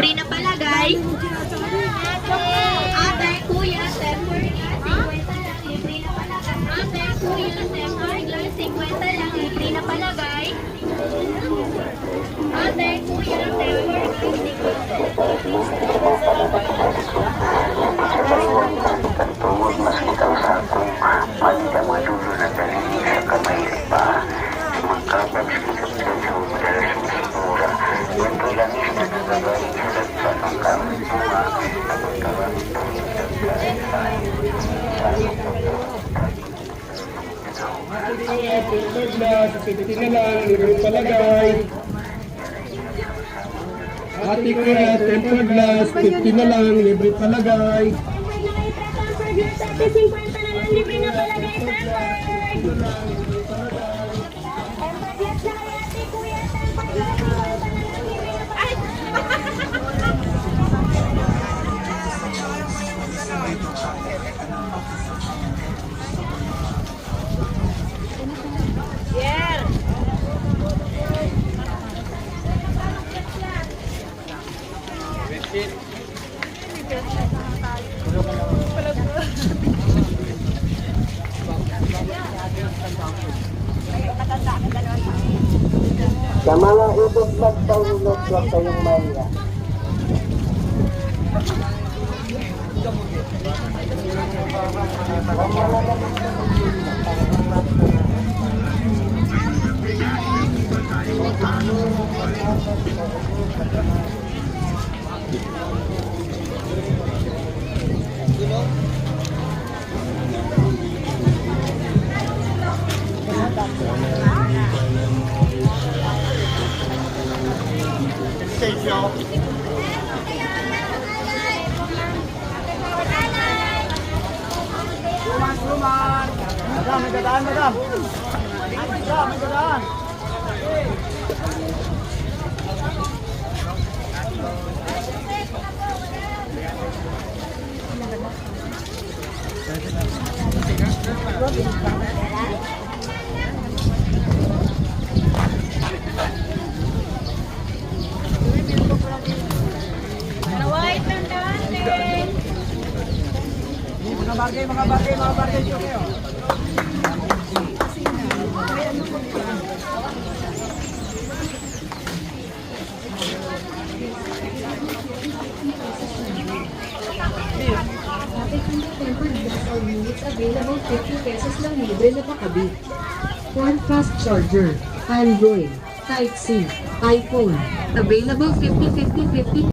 libre na palagay. Ate, kuya, temper glass, 50 lang, libre na palagay. Ate, kuya, temper glass, 50 lang, libre na palagay. Ate, kuya, temper glass, 50 Huwag makitaw sa akong magda madulo na dalili sa kamay pa. Magkabag sikap sa madalas masimura. Yung tulangis na nagagaling sa lagpa ng kamay bunga na magkawang tuwing Tempered glass, 50 na lang, libre palagay. Ate kuya, tempered glass, 50 na lang, libre palagay. Ate, 50 na lang, libre na palagay. Temper glass na kay ate, kuya, temper glass, 50 na lang, libre na palagay. Sa mga ibig magpahulog, huwag kayong maya. Madam, may dadaan, madam. Madam, may dadaan. Mga bagay ito kayo. Available 50 pesos lang, libre na pakabit. Phone fast charger, Android, Type-C, iPhone. Available 50, 50, 50.